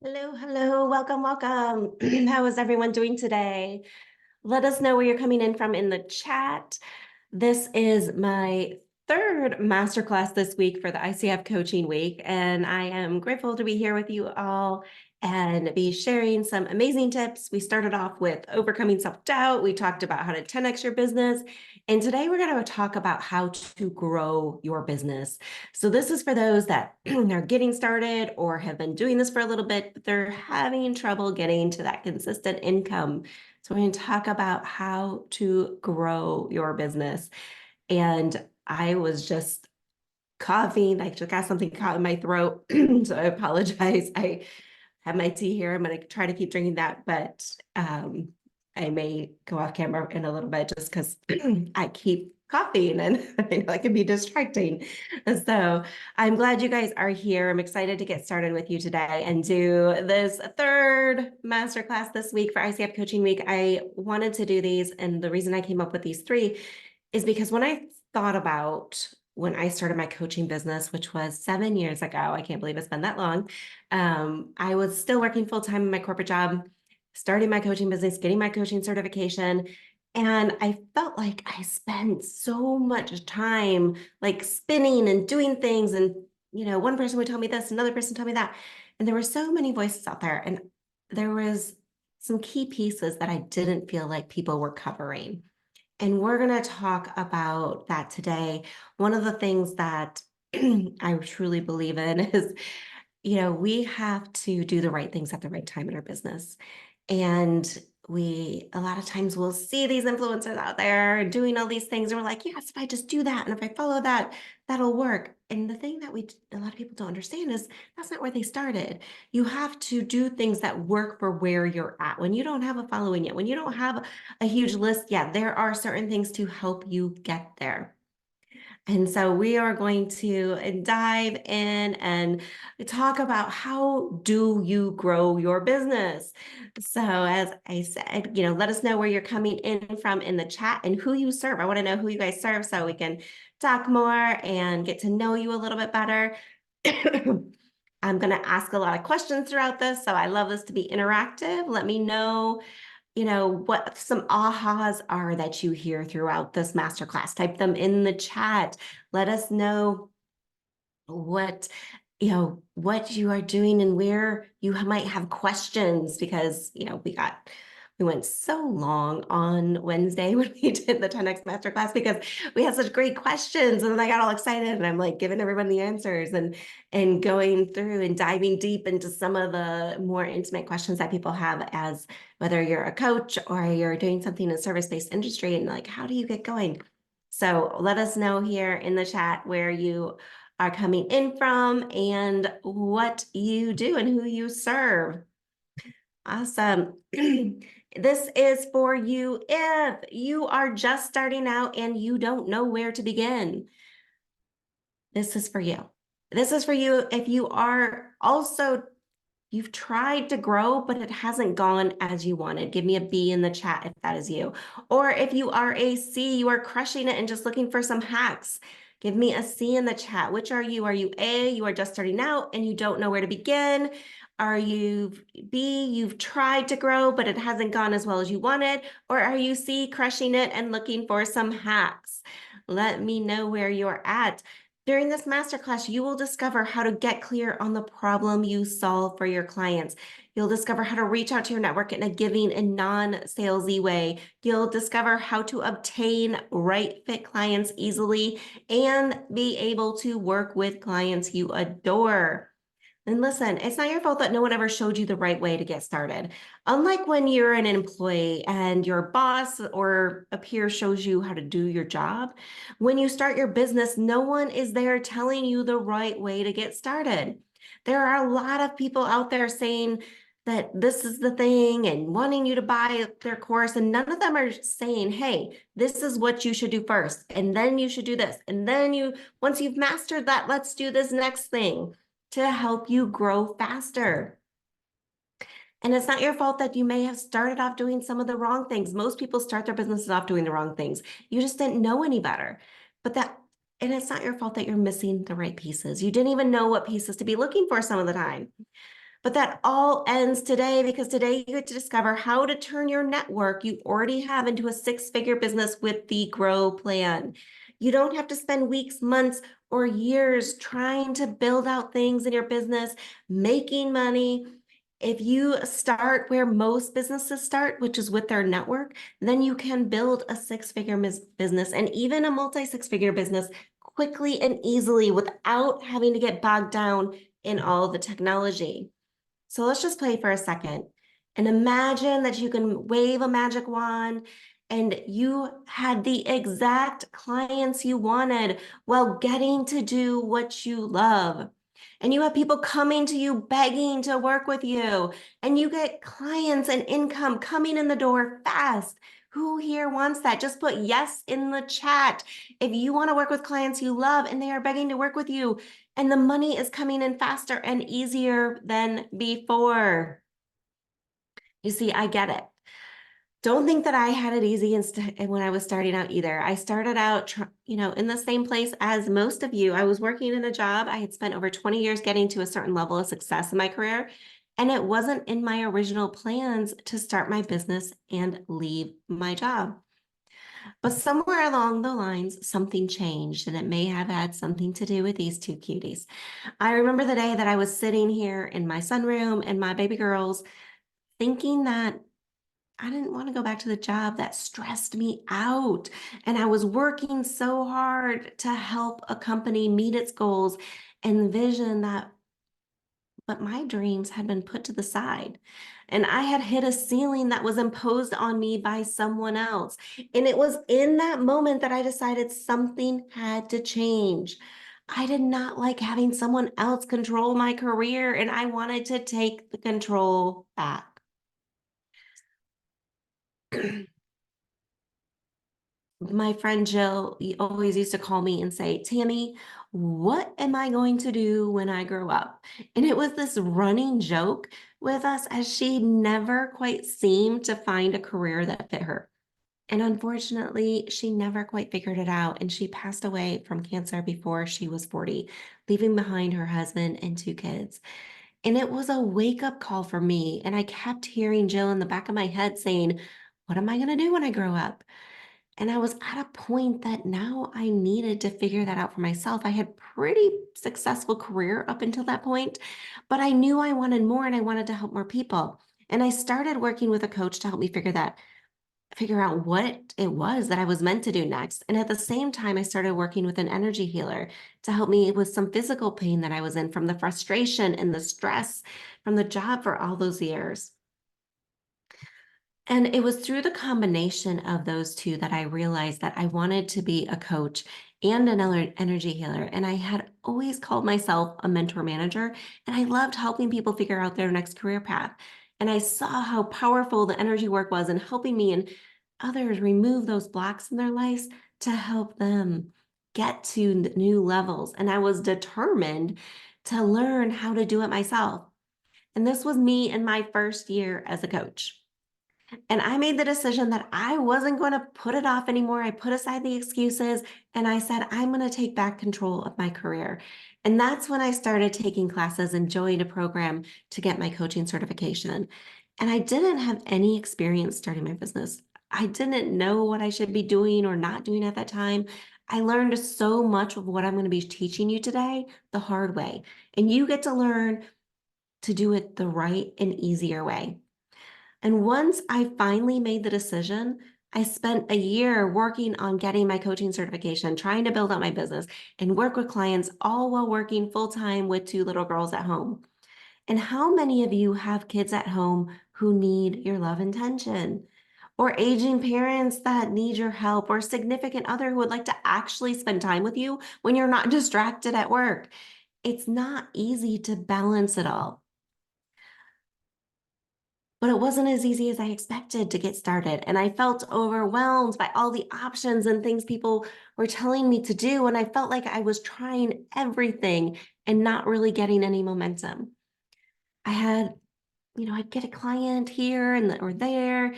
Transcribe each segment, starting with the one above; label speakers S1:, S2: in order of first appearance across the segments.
S1: Hello, hello, welcome, welcome. How is everyone doing today? Let us know where you're coming in from in the chat. This is my third masterclass this week for the ICF Coaching Week, and I am grateful to be here with you all and be sharing some amazing tips. We started off with overcoming self-doubt. We talked about how to 10x your business, and today we're going to talk about how to grow your business. So this is for those that are getting started or have been doing this for a little bit, but they're having trouble getting to that consistent income. So we're going to talk about how to grow your business. And I was just coughing. I just got something caught in my throat. So I apologize. I have my tea here. I'm going to try to keep drinking that, but I may go off camera in a little bit just because I keep coughing and I know it can be distracting. So I'm glad you guys are here. I'm excited to get started with you today and do this third masterclass this week for ICF Coaching Week. I wanted to do these, and the reason I came up with these three is because when I thought about when I started my coaching business, which was 7 years ago, I can't believe it's been that long. I was still working full-time in my corporate job, starting my coaching business, getting my coaching certification. And I felt like I spent so much time like spinning and doing things. And, one person would tell me this, another person told me that. And there were so many voices out there. And there was some key pieces that I didn't feel like people were covering. And we're going to talk about that today. One of the things that I truly believe in is, we have to do the right things at the right time in our business. And a lot of times we'll see these influencers out there doing all these things. And we're like, yes, if I just do that, and if I follow that, that'll work. And the thing that a lot of people don't understand is that's not where they started. You have to do things that work for where you're at. When you don't have a following yet, when you don't have a huge list yet, there are certain things to help you get there. And so we are going to dive in and talk about how do you grow your business. So as I said, let us know where you're coming in from in the chat and who you serve. I want to know who you guys serve so we can talk more and get to know you a little bit better. I'm going to ask a lot of questions throughout this, so I love this to be interactive. Let me know what some ahas are that you hear throughout this masterclass. Type them in the chat. Let us know what you are doing and where you might have questions, because we went so long on Wednesday when we did the 10X Masterclass because we had such great questions, and then I got all excited and I'm like giving everyone the answers and going through and diving deep into some of the more intimate questions that people have, as whether you're a coach or you're doing something in a service-based industry, and like, how do you get going? So let us know here in the chat where you are coming in from and what you do and who you serve. Awesome. This is for you if you are just starting out and you don't know where to begin. This is for you. This is for you if you are also, you've tried to grow, but it hasn't gone as you wanted. Give me a B in the chat if that is you. Or if you are a C, you are crushing it and just looking for some hacks. Give me a C in the chat. Which are you? Are you A, you are just starting out and you don't know where to begin? Are you B, you've tried to grow, but it hasn't gone as well as you wanted? Or are you C, crushing it and looking for some hacks? Let me know where you're at. During this masterclass, you will discover how to get clear on the problem you solve for your clients. You'll discover how to reach out to your network in a giving and non-salesy way. You'll discover how to obtain right fit clients easily and be able to work with clients you adore. And listen, it's not your fault that no one ever showed you the right way to get started. Unlike when you're an employee and your boss or a peer shows you how to do your job, when you start your business, no one is there telling you the right way to get started. There are a lot of people out there saying that this is the thing and wanting you to buy their course, and none of them are saying, hey, this is what you should do first, and then you should do this, and then once you've mastered that, let's do this next thing to help you grow faster. And it's not your fault that you may have started off doing some of the wrong things. Most people start their businesses off doing the wrong things. You just didn't know any better. And it's not your fault that you're missing the right pieces. You didn't even know what pieces to be looking for some of the time. But that all ends today because today you get to discover how to turn your network you already have into a six-figure business with the GROW plan. You don't have to spend weeks, months, or years trying to build out things in your business, making money. If you start where most businesses start, which is with their network, then you can build a six-figure business and even a multi-six-figure business quickly and easily without having to get bogged down in all the technology. So let's just play for a second and imagine that you can wave a magic wand and you had the exact clients you wanted while getting to do what you love. And you have people coming to you begging to work with you, and you get clients and income coming in the door fast. Who here wants that? Just put yes in the chat. If you want to work with clients you love and they are begging to work with you, and the money is coming in faster and easier than before. You see, I get it. Don't think that I had it easy when I was starting out either. I started out, in the same place as most of you. I was working in a job. I had spent over 20 years getting to a certain level of success in my career, and it wasn't in my original plans to start my business and leave my job. But somewhere along the lines, something changed, and it may have had something to do with these two cuties. I remember the day that I was sitting here in my sunroom and my baby girls thinking that I didn't want to go back to the job that stressed me out. And I was working so hard to help a company meet its goals and vision that, but my dreams had been put to the side. And I had hit a ceiling that was imposed on me by someone else. And it was in that moment that I decided something had to change. I did not like having someone else control my career, and I wanted to take the control back. My friend Jill always used to call me and say, Tami, what am I going to do when I grow up? And it was this running joke with us as she never quite seemed to find a career that fit her. And unfortunately, she never quite figured it out. And she passed away from cancer before she was 40, leaving behind her husband and two kids. And it was a wake up call for me. And I kept hearing Jill in the back of my head saying, what am I going to do when I grow up? And I was at a point that now I needed to figure that out for myself. I had pretty successful career up until that point, but I knew I wanted more and I wanted to help more people. And I started working with a coach to help me figure out what it was that I was meant to do next. And at the same time, I started working with an energy healer to help me with some physical pain that I was in from the frustration and the stress from the job for all those years. And it was through the combination of those two that I realized that I wanted to be a coach and an energy healer. And I had always called myself a mentor manager, and I loved helping people figure out their next career path. And I saw how powerful the energy work was in helping me and others remove those blocks in their lives to help them get to new levels. And I was determined to learn how to do it myself. And this was me in my first year as a coach. And I made the decision that I wasn't going to put it off anymore. I put aside the excuses and I said, I'm going to take back control of my career. And that's when I started taking classes and joined a program to get my coaching certification. And I didn't have any experience starting my business. I didn't know what I should be doing or not doing at that time. I learned so much of what I'm going to be teaching you today the hard way. And you get to learn to do it the right and easier way. And once I finally made the decision, I spent a year working on getting my coaching certification, trying to build out my business and work with clients, all while working full time with two little girls at home. And how many of you have kids at home who need your love and attention? Or aging parents that need your help, or significant other who would like to actually spend time with you when you're not distracted at work? It's not easy to balance it all. But it wasn't as easy as I expected to get started. And I felt overwhelmed by all the options and things people were telling me to do. And I felt like I was trying everything and not really getting any momentum. I had, I'd get a client here or there.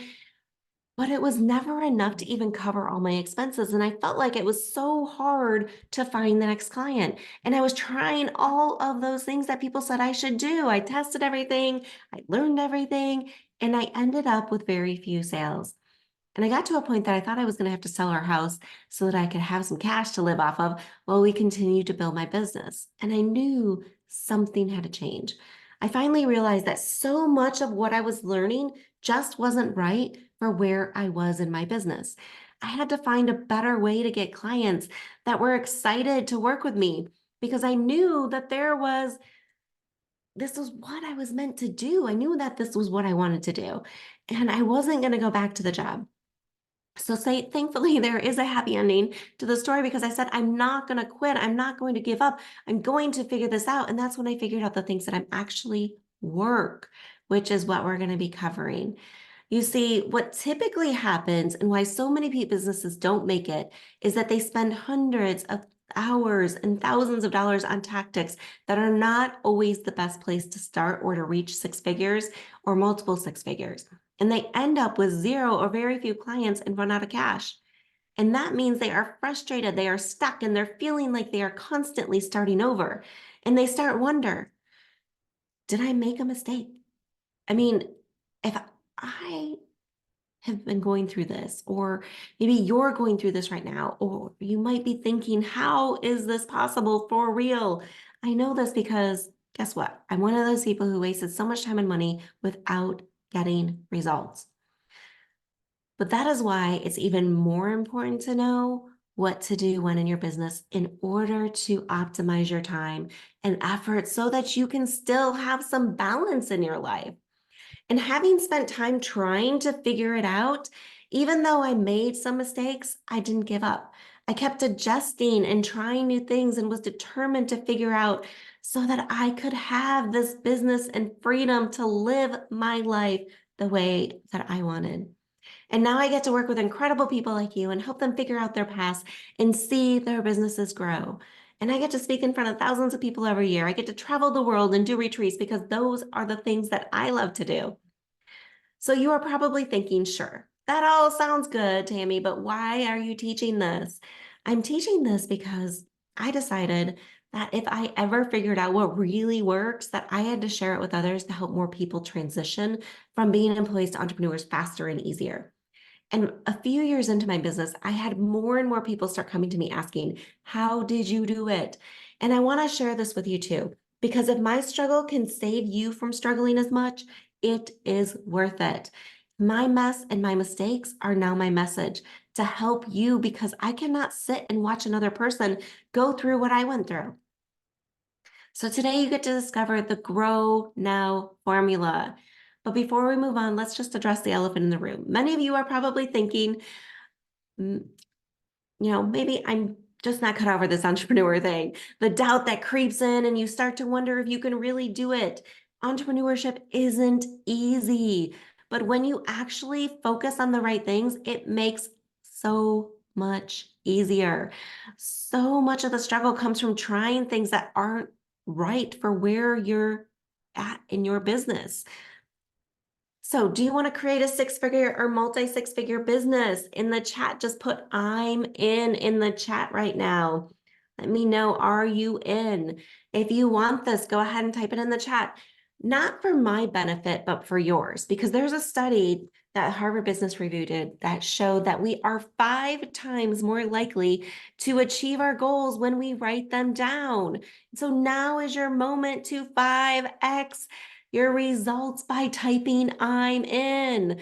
S1: but it was never enough to even cover all my expenses. And I felt like it was so hard to find the next client. And I was trying all of those things that people said I should do. I tested everything, I learned everything, and I ended up with very few sales. And I got to a point that I thought I was going to have to sell our house so that I could have some cash to live off of while we continued to build my business. And I knew something had to change. I finally realized that so much of what I was learning just wasn't right for where I was in my business. I had to find a better way to get clients that were excited to work with me because I knew that this was what I was meant to do. I knew that this was what I wanted to do. And I wasn't going to go back to the job. So thankfully, there is a happy ending to the story because I said, I'm not going to quit. I'm not going to give up. I'm going to figure this out. And that's when I figured out the things that I'm actually work, which is what we're going to be covering. You see, what typically happens and why so many businesses don't make it is that they spend hundreds of hours and thousands of dollars on tactics that are not always the best place to start or to reach six figures or multiple six figures. And they end up with zero or very few clients and run out of cash. And that means they are frustrated, they are stuck, and they're feeling like they are constantly starting over. And they start wonder, did I make a mistake? I mean, if I have been going through this, or maybe you're going through this right now, or you might be thinking, how is this possible for real? I know this because guess what? I'm one of those people who wasted so much time and money without getting results. But that is why it's even more important to know what to do when in your business in order to optimize your time and effort so that you can still have some balance in your life. And having spent time trying to figure it out, even though I made some mistakes, I didn't give up. I kept adjusting and trying new things and was determined to figure out so that I could have this business and freedom to live my life the way that I wanted. And now I get to work with incredible people like you and help them figure out their paths and see their businesses grow. And I get to speak in front of thousands of people every year. I get to travel the world and do retreats because those are the things that I love to do. So you are probably thinking, sure, that all sounds good, Tami, but why are you teaching this? I'm teaching this because I decided that if I ever figured out what really works, that I had to share it with others to help more people transition from being employees to entrepreneurs faster and easier. And a few years into my business, I had more and more people start coming to me asking, how did you do it? And I want to share this with you too, because if my struggle can save you from struggling as much, it is worth it. My mess and my mistakes are now my message to help you because I cannot sit and watch another person go through what I went through. So today you get to discover the Grow Now formula. But before we move on, let's just address the elephant in the room. Many of you are probably thinking, maybe I'm just not cut out for this entrepreneur thing. The doubt that creeps in and you start to wonder if you can really do it. Entrepreneurship isn't easy, but when you actually focus on the right things, it makes so much easier. So much of the struggle comes from trying things that aren't right for where you're at in your business. So do you want to create a six-figure or multi-six-figure business? In the chat, just put I'm in the chat right now. Let me know, are you in? If you want this, go ahead and type it in the chat. Not for my benefit, but for yours, because there's a study that Harvard Business Review did that showed that we are 5 times more likely to achieve our goals when we write them down. So now is your moment to 5x your results by typing I'm in.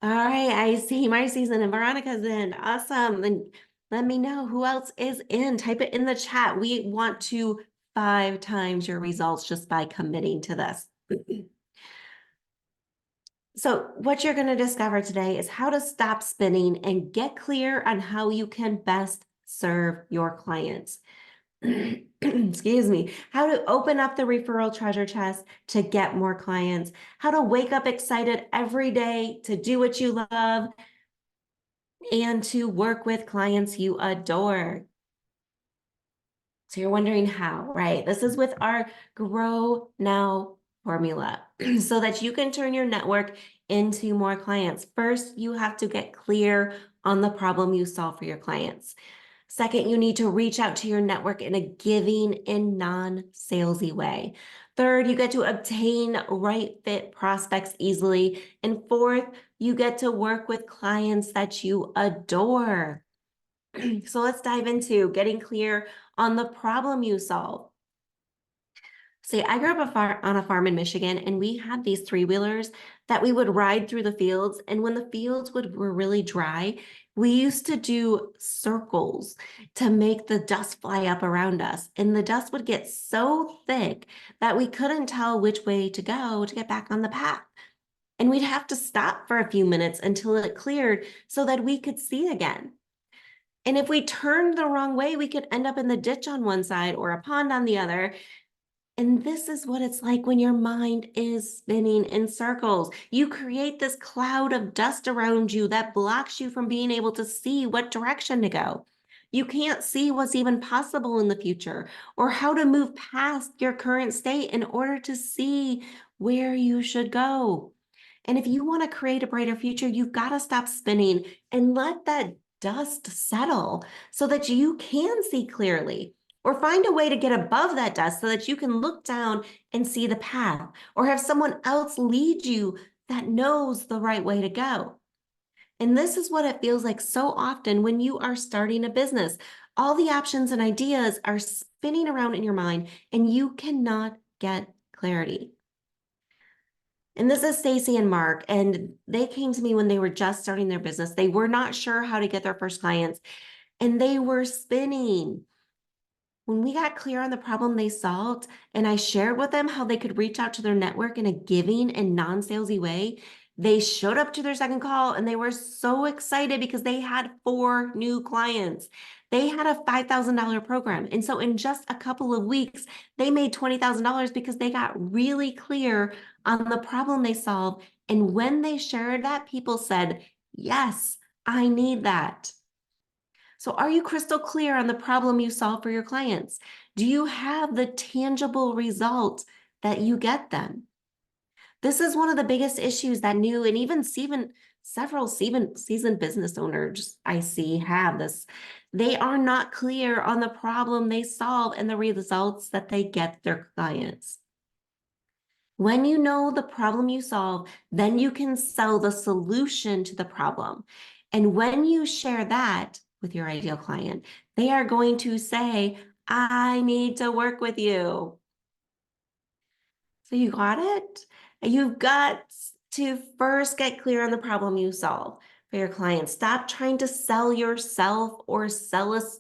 S1: All right, I see Marcy's in and Veronica's in. Awesome. And let me know who else is in. Type it in the chat. We want to 5 times your results just by committing to this. So what you're going to discover today is how to stop spinning and get clear on how you can best serve your clients. Excuse me, how to open up the referral treasure chest to get more clients, how to wake up excited every day to do what you love and to work with clients you adore. So you're wondering how, right? This is with our Grow Now formula so that you can turn your network into more clients. First, you have to get clear on the problem you solve for your clients. Second, you need to reach out to your network in a giving and non-salesy way. Third, you get to obtain right fit prospects easily. And fourth, you get to work with clients that you adore. So let's dive into getting clear on the problem you solve. See, I grew up on a farm in Michigan, and we had these three-wheelers that we would ride through the fields. And when the fields were really dry, we used to do circles to make the dust fly up around us. And the dust would get so thick that we couldn't tell which way to go to get back on the path. And we'd have to stop for a few minutes until it cleared so that we could see again. And if we turned the wrong way, we could end up in the ditch on one side or a pond on the other. And this is what it's like when your mind is spinning in circles. You create this cloud of dust around you that blocks you from being able to see what direction to go. You can't see what's even possible in the future or how to move past your current state in order to see where you should go. And if you want to create a brighter future, you've got to stop spinning and let that dust settle so that you can see clearly. Or find a way to get above that dust so that you can look down and see the path, or have someone else lead you that knows the right way to go. And this is what it feels like so often when you are starting a business. All the options and ideas are spinning around in your mind and you cannot get clarity. And this is Stacy and Mark, and they came to me when they were just starting their business. They were not sure how to get their first clients, and they were spinning. When we got clear on the problem they solved, and I shared with them how they could reach out to their network in a giving and non-salesy way, they showed up to their second call and they were so excited because they had 4 new clients. They had a $5,000 program. And so in just a couple of weeks, they made $20,000 because they got really clear on the problem they solved. And when they shared that, people said, yes, I need that. So are you crystal clear on the problem you solve for your clients? Do you have the tangible result that you get them? This is one of the biggest issues that new and even several seasoned business owners I see have this. They are not clear on the problem they solve and the results that they get their clients. When you know the problem you solve, then you can sell the solution to the problem. And when you share that with your ideal client, they are going to say, I need to work with you. So you got it? You've got to first get clear on the problem you solve for your clients. Stop trying to sell yourself or sell us,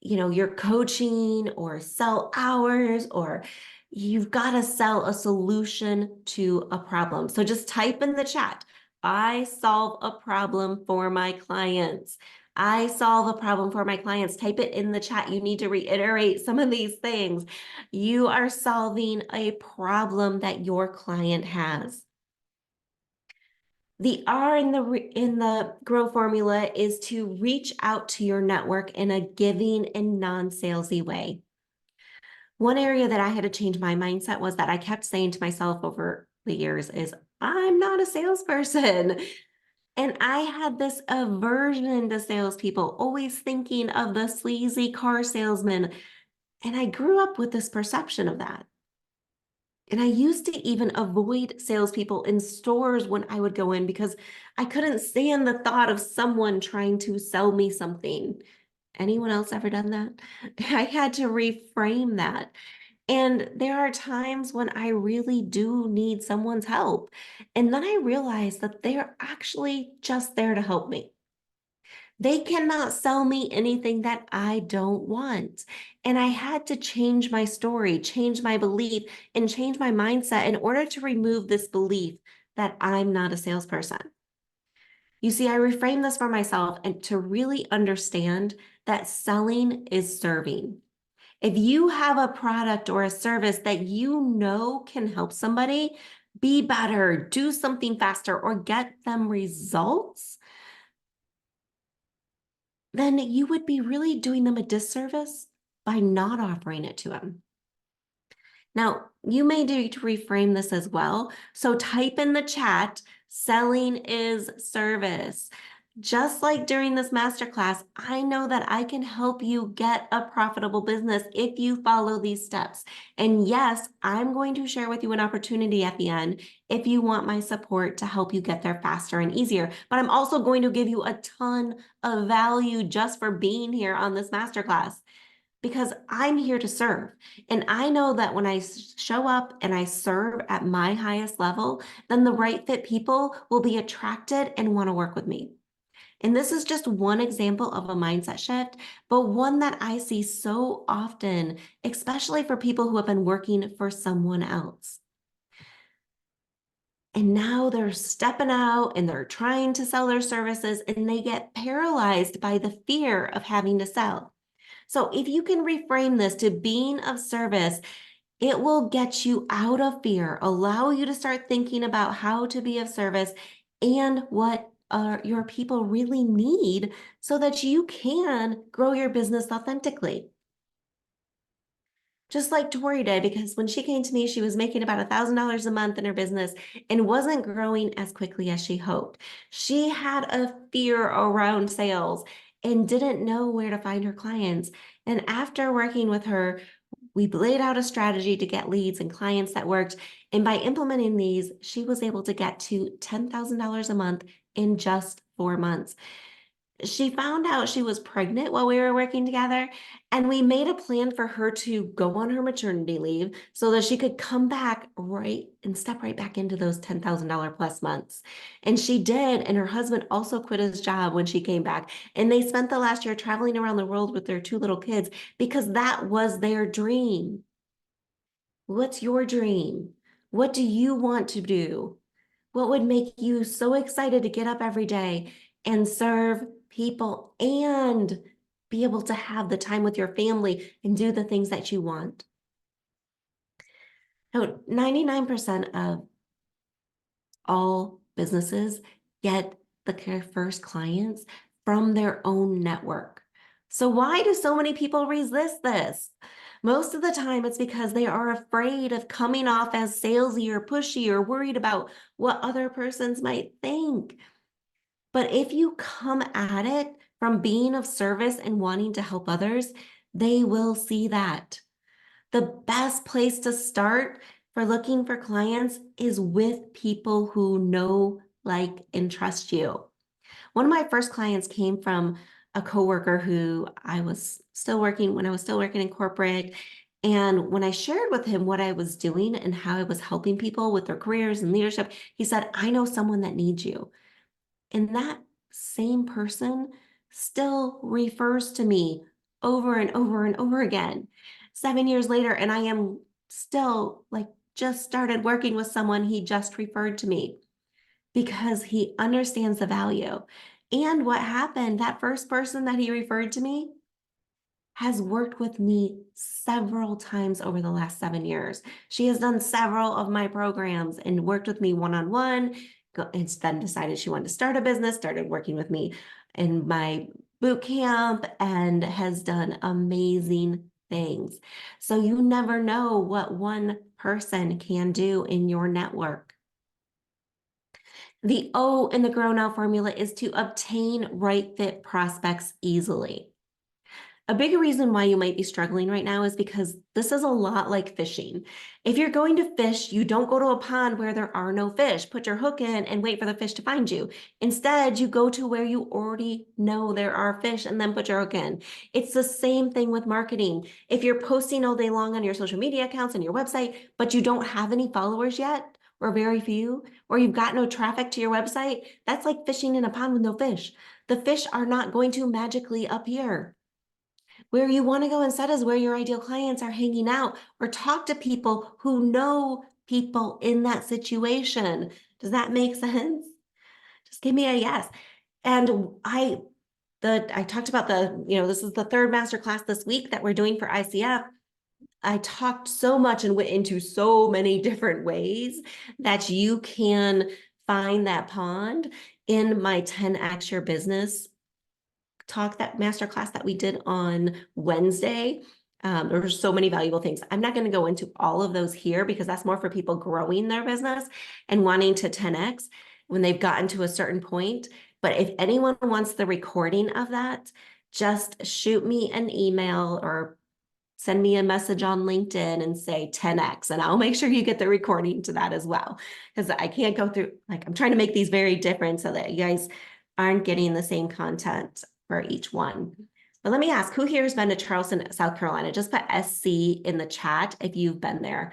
S1: your coaching or sell hours, or you've got to sell a solution to a problem. So just type in the chat, I solve a problem for my clients. I solve a problem for my clients. Type it in the chat. You need to reiterate some of these things. You are solving a problem that your client has. The R in the GROW formula is to reach out to your network in a giving and non-salesy way. One area that I had to change my mindset was that I kept saying to myself over the years is, I'm not a salesperson. And I had this aversion to salespeople, always thinking of the sleazy car salesman. And I grew up with this perception of that. And I used to even avoid salespeople in stores when I would go in because I couldn't stand the thought of someone trying to sell me something. Anyone else ever done that? I had to reframe that. And there are times when I really do need someone's help. And then I realized that they're actually just there to help me. They cannot sell me anything that I don't want. And I had to change my story, change my belief, and change my mindset in order to remove this belief that I'm not a salesperson. You see, I reframe this for myself and to really understand that selling is serving. If you have a product or a service that you know can help somebody be better, do something faster, or get them results, then you would be really doing them a disservice by not offering it to them. Now, you may need to reframe this as well. So type in the chat, Selling is service. Just like during this masterclass, I know that I can help you get a profitable business if you follow these steps. And yes, I'm going to share with you an opportunity at the end if you want my support to help you get there faster and easier. But I'm also going to give you a ton of value just for being here on this masterclass, because I'm here to serve. And I know that when I show up and I serve at my highest level, then the right fit people will be attracted and want to work with me. And this is just one example of a mindset shift, but one that I see so often, especially for people who have been working for someone else. And now they're stepping out and they're trying to sell their services and they get paralyzed by the fear of having to sell. So if you can reframe this to being of service, it will get you out of fear, allow you to start thinking about how to be of service and what your people really need so that you can grow your business authentically. Just like Tori did, because when she came to me, she was making about $1,000 a month in her business and wasn't growing as quickly as she hoped. She had a fear around sales and didn't know where to find her clients. And after working with her, we laid out a strategy to get leads and clients that worked. And by implementing these, she was able to get to $10,000 a month in just 4 months. She found out she was pregnant while we were working together, and we made a plan for her to go on her maternity leave so that she could come back right and step right back into those $10,000 plus months. And she did, and her husband also quit his job when she came back. And they spent the last year traveling around the world with their 2 little kids because that was their dream. What's your dream? What do you want to do? What would make you so excited to get up every day and serve people and be able to have the time with your family and do the things that you want? Now, 99% of all businesses get their first clients from their own network. So why do so many people resist this? Most of the time, it's because they are afraid of coming off as salesy or pushy or worried about what other persons might think. But if you come at it from being of service and wanting to help others, they will see that. The best place to start for looking for clients is with people who know, like, and trust you. One of my first clients came from a coworker who I was still working when I was still working in corporate. And when I shared with him what I was doing and how I was helping people with their careers and leadership, he said, "I know someone that needs you." And that same person still refers to me over and over and over again. 7 years later, and I am still like just started working with someone he just referred to me because he understands the value. And what happened, that first person that he referred to me has worked with me several times over the last 7 years. She has done several of my programs and worked with me one-on-one, and then decided she wanted to start a business, started working with me in my boot camp, and has done amazing things. So you never know what one person can do in your network. The O in the Grow Now formula is to obtain right fit prospects easily. A big reason why you might be struggling right now is because this is a lot like fishing. If you're going to fish, you don't go to a pond where there are no fish, put your hook in and wait for the fish to find you. Instead, you go to where you already know there are fish and then put your hook in. It's the same thing with marketing. If you're posting all day long on your social media accounts and your website, but you don't have any followers yet, or very few, or you've got no traffic to your website, that's like fishing in a pond with no fish. The fish are not going to magically appear. Where you want to go instead is where your ideal clients are hanging out, or talk to people who know people in that situation. Does that make sense? Just give me a yes. And I talked about this is the third masterclass this week that we're doing for ICF. I talked so much and went into so many different ways that you can find that pond in my 10x your business talk, that masterclass that we did on Wednesday. There were so many valuable things. I'm not going to go into all of those here because that's more for people growing their business and wanting to 10x. when they've gotten to a certain point. But if anyone wants the recording of that, just shoot me an email or send me a message on LinkedIn and say 10x, and I'll make sure you get the recording to that as well. Because I can't go through, like, I'm trying to make these very different so that you guys aren't getting the same content for each one. But let me ask, who here has been to Charleston, South Carolina? Just put SC in the chat if you've been there.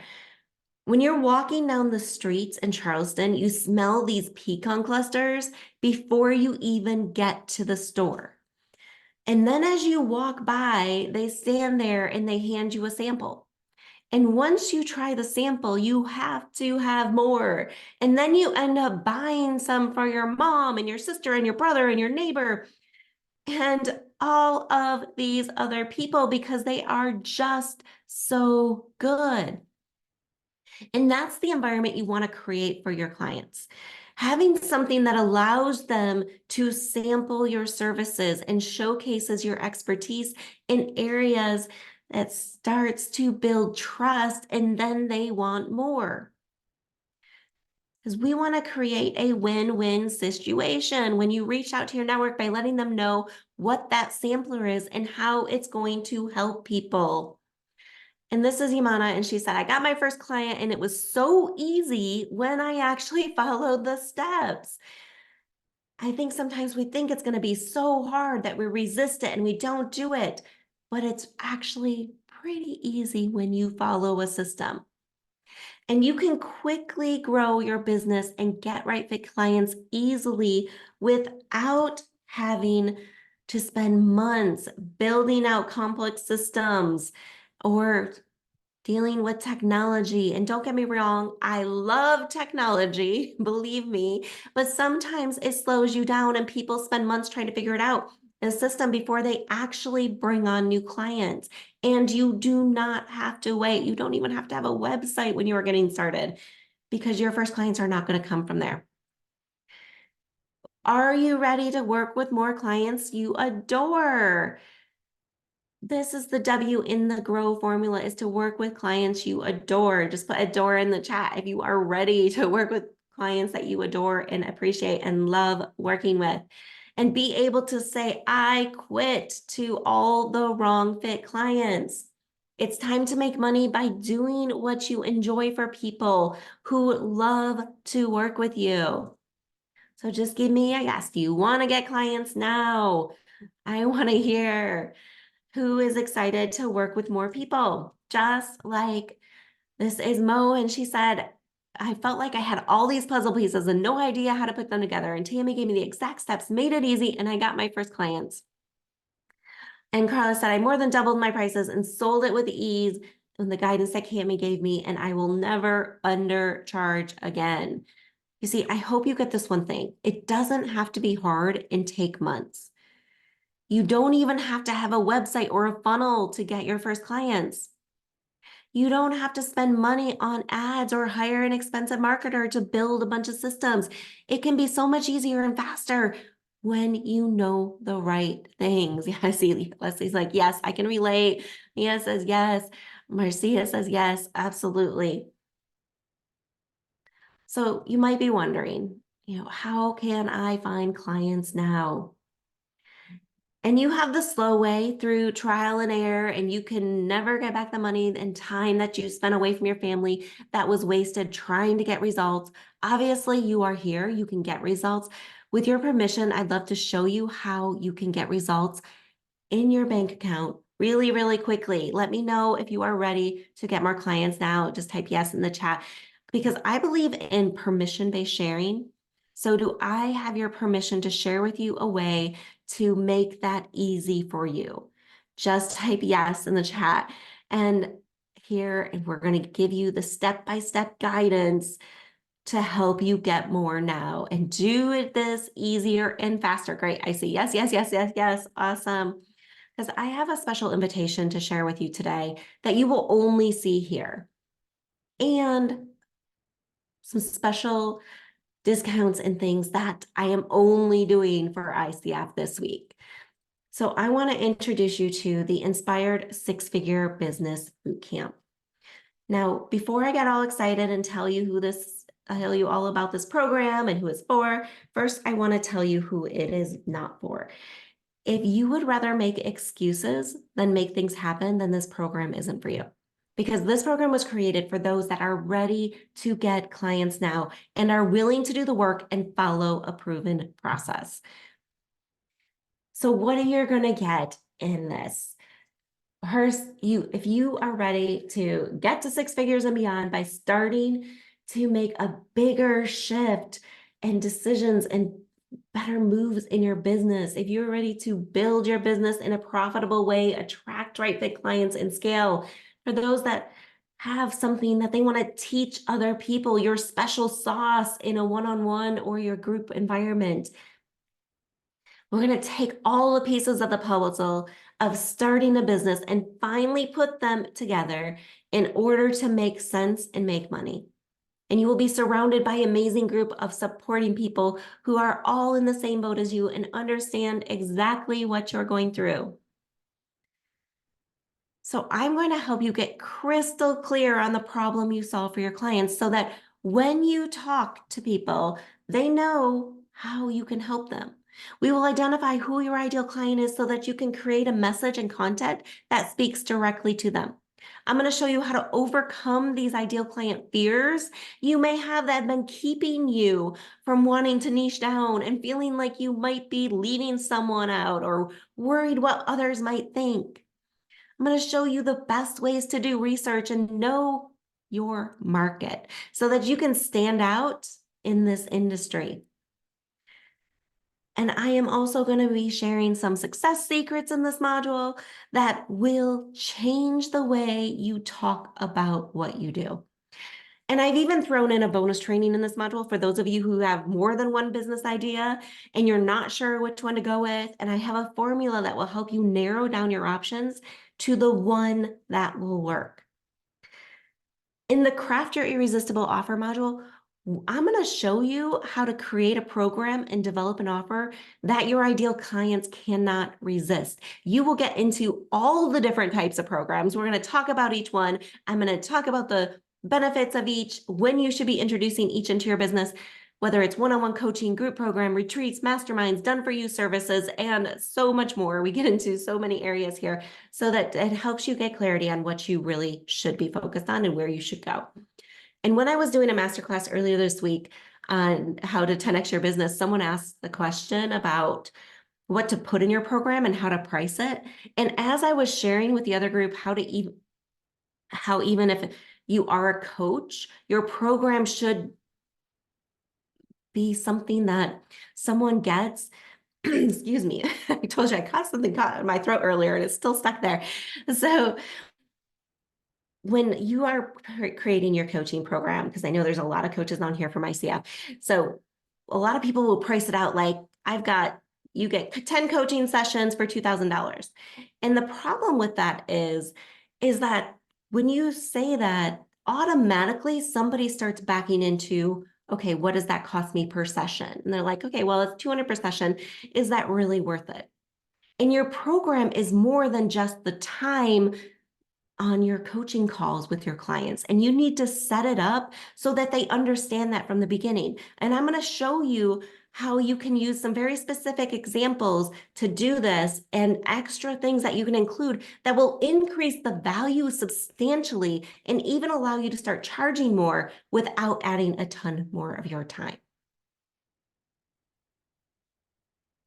S1: When you're walking down the streets in Charleston, you smell these pecan clusters before you even get to the store. And then as you walk by, they stand there and they hand you a sample. And once you try the sample, you have to have more. And then you end up buying some for your mom and your sister and your brother and your neighbor and all of these other people because they are just so good. And that's the environment you want to create for your clients. Having something that allows them to sample your services and showcases your expertise in areas that starts to build trust, and then they want more. Because we want to create a win-win situation when you reach out to your network by letting them know what that sampler is and how it's going to help people. And this is Yamana, and she said, I got my first client and it was so easy when I actually followed the steps. I think sometimes we think it's going to be so hard that we resist it and we don't do it, but it's actually pretty easy when you follow a system. And you can quickly grow your business and get right fit clients easily without having to spend months building out complex systems or dealing with technology. And don't get me wrong, I love technology, believe me, but sometimes it slows you down and people spend months trying to figure it out, a system, before they actually bring on new clients. And you do not have to wait. You don't even have to have a website when you are getting started because your first clients are not going to come from there. Are you ready to work with more clients you adore? This is the W in the GROW formula, is to work with clients you adore. Just put adore in the chat if you are ready to work with clients that you adore and appreciate and love working with. And be able to say, I quit to all the wrong fit clients. It's time to make money by doing what you enjoy for people who love to work with you. So just give me a yes. Do you want to get clients now? I want to hear who is excited to work with more people. Just like this is Mo, and she said, I felt like I had all these puzzle pieces and no idea how to put them together. And Tami gave me the exact steps, made it easy, and I got my first clients. And Carla said, I more than doubled my prices and sold it with ease and the guidance that Tami gave me, and I will never undercharge again. You see, I hope you get this one thing. It doesn't have to be hard and take months. You don't even have to have a website or a funnel to get your first clients. You don't have to spend money on ads or hire an expensive marketer to build a bunch of systems. It can be so much easier and faster when you know the right things. Yeah, I see Leslie's like, yes, I can relate. Mia says yes. Marcia says yes, absolutely. So you might be wondering, how can I find clients now? And you have the slow way through trial and error, and you can never get back the money and time that you spent away from your family that was wasted trying to get results. Obviously, you are here. You can get results. With your permission, I'd love to show you how you can get results in your bank account really, really quickly. Let me know if you are ready to get more clients now. Just type yes in the chat because I believe in permission-based sharing. So do I have your permission to share with you a way to make that easy for you? Just type yes in the chat. And here, we're going to give you the step-by-step guidance to help you get more now and do this easier and faster. Great. I see. Yes, yes, yes, yes, yes. Awesome. Because I have a special invitation to share with you today that you will only see here. And some special discounts and things that I am only doing for ICF this week. So I want to introduce you to the Inspired Six-Figure Business Bootcamp. Now, before I get all excited and tell you who this tell you all about this program and who it's for, first, I want to tell you who it is not for. If you would rather make excuses than make things happen, then this program isn't for you. Because this program was created for those that are ready to get clients now and are willing to do the work and follow a proven process. So what are you going to get in this? First, if you are ready to get to six figures and beyond by starting to make a bigger shift and decisions and better moves in your business, if you're ready to build your business in a profitable way, attract right fit clients and scale, for those that have something that they want to teach other people, your special sauce in a one-on-one or your group environment, we're going to take all the pieces of the puzzle of starting a business and finally put them together in order to make sense and make money. And you will be surrounded by an amazing group of supporting people who are all in the same boat as you and understand exactly what you're going through. So I'm going to help you get crystal clear on the problem you solve for your clients so that when you talk to people, they know how you can help them. We will identify who your ideal client is so that you can create a message and content that speaks directly to them. I'm going to show you how to overcome these ideal client fears you may have that have been keeping you from wanting to niche down and feeling like you might be leaving someone out or worried what others might think. I'm going to show you the best ways to do research and know your market so that you can stand out in this industry. And I am also going to be sharing some success secrets in this module that will change the way you talk about what you do. And I've even thrown in a bonus training in this module for those of you who have more than one business idea and you're not sure which one to go with. And I have a formula that will help you narrow down your options to the one that will work. In the Craft Your Irresistible Offer module, I'm going to show you how to create a program and develop an offer that your ideal clients cannot resist. You will get into all the different types of programs. We're going to talk about each one. I'm going to talk about the benefits of each, when you should be introducing each into your business, whether it's one-on-one coaching, group program, retreats, masterminds, done-for-you services, and so much more. We get into so many areas here so that it helps you get clarity on what you really should be focused on and where you should go. And when I was doing a masterclass earlier this week on how to 10x your business, someone asked the question about what to put in your program and how to price it. And as I was sharing with the other group how even if you are a coach, your program should be something that someone gets. Excuse me. I told you I caught something caught in my throat earlier and it's still stuck there. So when you are creating your coaching program, because I know there's a lot of coaches on here from ICF. So a lot of people will price it out like you get 10 coaching sessions for $2,000. And the problem with that is that when you say that, automatically somebody starts backing into, okay, what does that cost me per session? And they're like, okay, well, it's 200 per session. Is that really worth it? And your program is more than just the time on your coaching calls with your clients. And you need to set it up so that they understand that from the beginning. And I'm going to show you how you can use some very specific examples to do this and extra things that you can include that will increase the value substantially and even allow you to start charging more without adding a ton more of your time.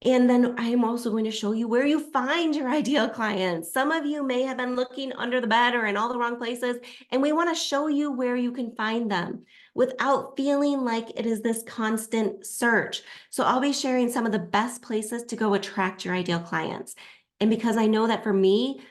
S1: And then I am also going to show you where you find your ideal clients. Some of you may have been looking under the bed or in all the wrong places, and we want to show you where you can find them without feeling like it is this constant search. So I'll be sharing some of the best places to go attract your ideal clients. And because I know that for me,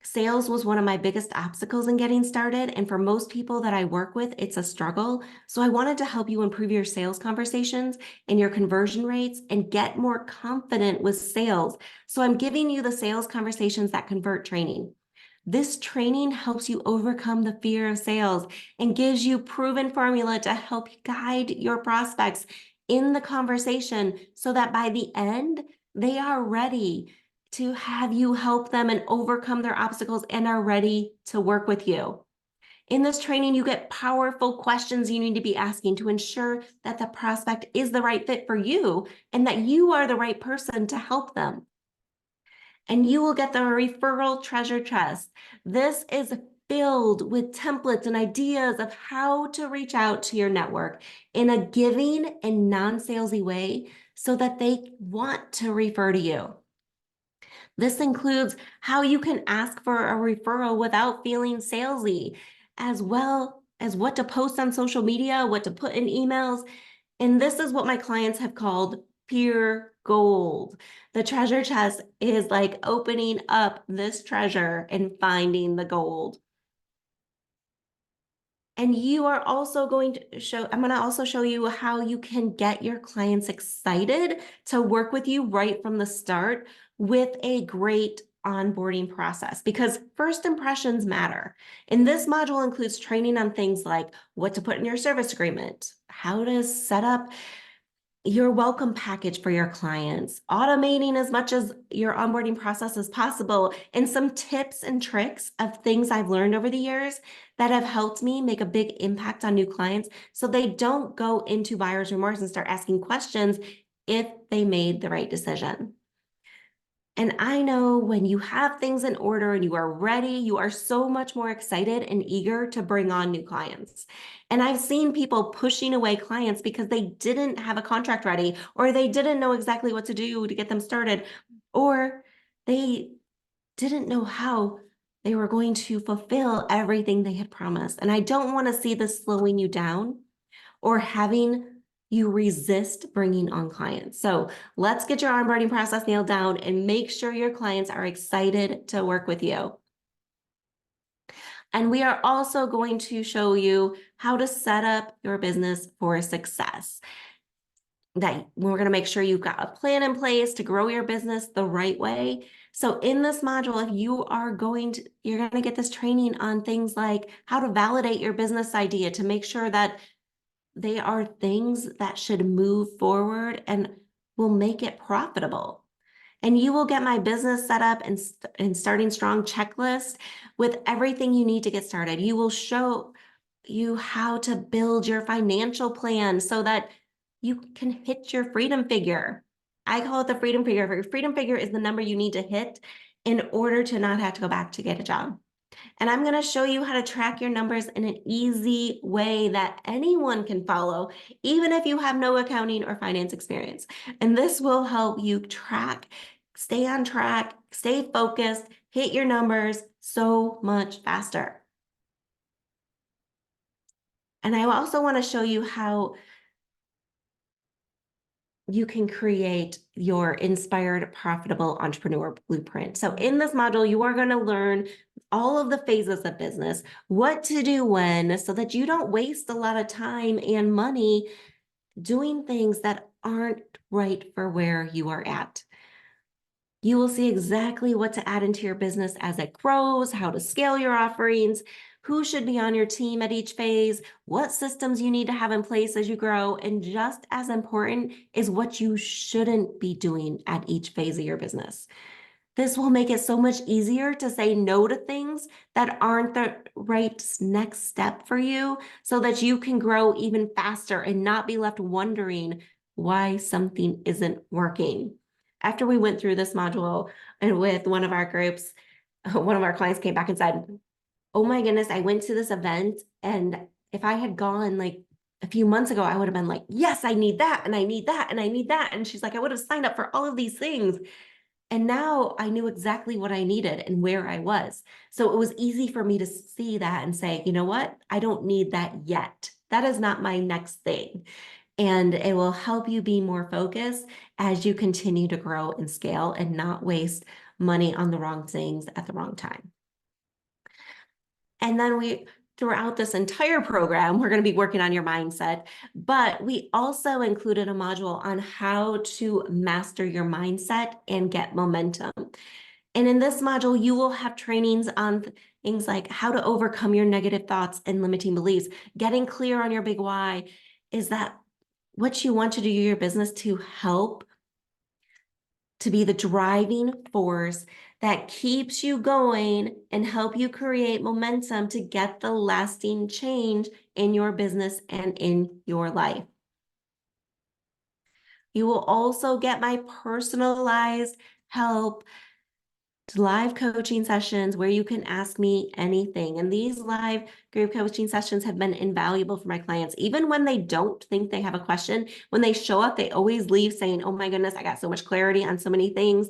S1: sales was one of my biggest obstacles in getting started. And for most people that I work with, it's a struggle. So I wanted to help you improve your sales conversations and your conversion rates and get more confident with sales. So I'm giving you the sales conversations that convert training. This training helps you overcome the fear of sales and gives you proven formula to help guide your prospects in the conversation so that by the end, they are ready to have you help them and overcome their obstacles and are ready to work with you. In this training, you get powerful questions you need to be asking to ensure that the prospect is the right fit for you and that you are the right person to help them. And you will get the referral treasure chest. This is filled with templates and ideas of how to reach out to your network in a giving and non-salesy way so that they want to refer to you. This includes how you can ask for a referral without feeling salesy, as well as what to post on social media, what to put in emails. And this is what my clients have called pure gold. The treasure chest is like opening up this treasure and finding the gold. And you are also going to I'm going to also show you how you can get your clients excited to work with you right from the start with a great onboarding process, because first impressions matter. And this module includes training on things like what to put in your service agreement, how to set up your welcome package for your clients, automating as much as your onboarding process as possible, and some tips and tricks of things I've learned over the years that have helped me make a big impact on new clients so they don't go into buyer's remorse and start asking questions if they made the right decision. And I know when you have things in order and you are ready, you are so much more excited and eager to bring on new clients. And I've seen people pushing away clients because they didn't have a contract ready, or they didn't know exactly what to do to get them started, or they didn't know how they were going to fulfill everything they had promised. And I don't want to see this slowing you down or having you resist bringing on clients. So let's get your onboarding process nailed down and make sure your clients are excited to work with you. And we are also going to show you how to set up your business for success. That we're going to make sure you've got a plan in place to grow your business the right way. So in this module, if you are you're going to get this training on things like how to validate your business idea to make sure that they are things that should move forward and will make it profitable. And you will get my business set up and starting strong checklist with everything you need to get started. You will show you how to build your financial plan so that you can hit your freedom figure. I call it the freedom figure. Your freedom figure is the number you need to hit in order to not have to go back to get a job. And I'm going to show you how to track your numbers in an easy way that anyone can follow, even if you have no accounting or finance experience. And this will help you track, stay on track, stay focused, hit your numbers so much faster. And I also want to show you how you can create your inspired, profitable entrepreneur blueprint. So in this module, you are going to learn all of the phases of business, what to do when, so that you don't waste a lot of time and money doing things that aren't right for where you are at. You will see exactly what to add into your business as it grows, how to scale your offerings, who should be on your team at each phase, what systems you need to have in place as you grow, and just as important is what you shouldn't be doing at each phase of your business. This will make it so much easier to say no to things that aren't the right next step for you so that you can grow even faster and not be left wondering why something isn't working. After we went through this module and with one of our groups, one of our clients came back and said, oh my goodness, I went to this event, and if I had gone like a few months ago, I would have been like, yes, I need that, and I need that, and I need that. And she's like, I would have signed up for all of these things. And now I knew exactly what I needed and where I was. So it was easy for me to see that and say, you know what? I don't need that yet. That is not my next thing. And it will help you be more focused as you continue to grow and scale and not waste money on the wrong things at the wrong time. And then throughout this entire program, we're going to be working on your mindset, but we also included a module on how to master your mindset and get momentum. And in this module, you will have trainings on things like how to overcome your negative thoughts and limiting beliefs. Getting clear on your big why. Is that what you want to do in your business to help to be the driving force that keeps you going and help you create momentum to get the lasting change in your business and in your life. You will also get my personalized help, live coaching sessions where you can ask me anything. And these live group coaching sessions have been invaluable for my clients. Even when they don't think they have a question, when they show up, they always leave saying, oh my goodness, I got so much clarity on so many things.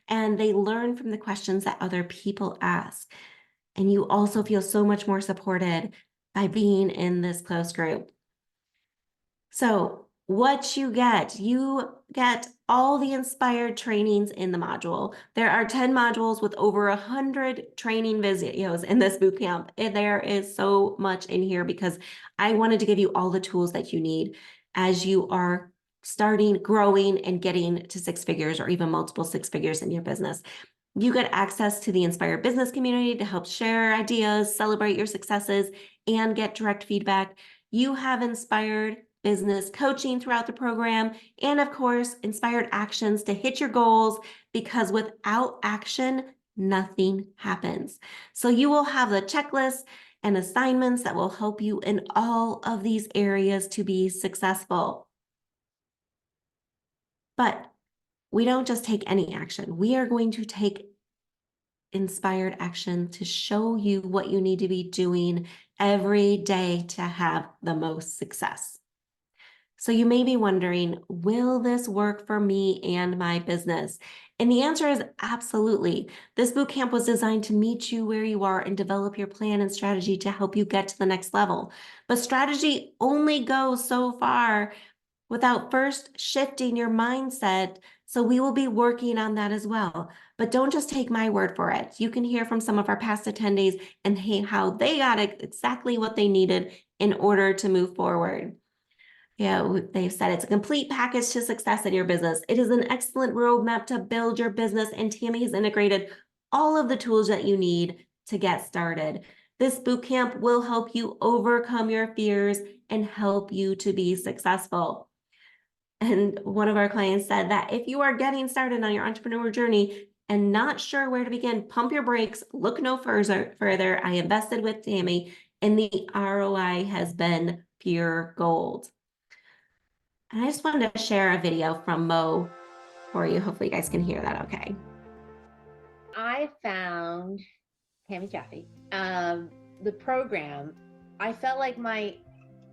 S1: And they learn from the questions that other people ask. And you also feel so much more supported by being in this close group. So what you get all the inspired trainings in the module. There are 10 modules with over 100 training videos in this bootcamp. There is so much in here because I wanted to give you all the tools that you need as you are starting, growing, and getting to six figures or even multiple six figures in your business. You get access to the Inspired Business community to help share ideas, celebrate your successes, and get direct feedback. You have inspired business coaching throughout the program, and of course, inspired actions to hit your goals, because without action, nothing happens. So you will have the checklist and assignments that will help you in all of these areas to be successful. But we don't just take any action. We are going to take inspired action to show you what you need to be doing every day to have the most success. So you may be wondering, will this work for me and my business? And the answer is absolutely. This bootcamp was designed to meet you where you are and develop your plan and strategy to help you get to the next level. But strategy only goes so far without first shifting your mindset. So we will be working on that as well. But don't just take my word for it. You can hear from some of our past attendees and how they got exactly what they needed in order to move forward. Yeah, they've said it's a complete package to success in your business. It is an excellent roadmap to build your business, and Tami has integrated all of the tools that you need to get started. This bootcamp will help you overcome your fears and help you to be successful. And one of our clients said that if you are getting started on your entrepreneur journey and not sure where to begin, pump your brakes, look no further. I invested with Tami, and the ROI has been pure gold. And I just wanted to share a video from Mo for you. Hopefully you guys can hear that okay.
S2: I found Tami Jaffe, the program. I felt like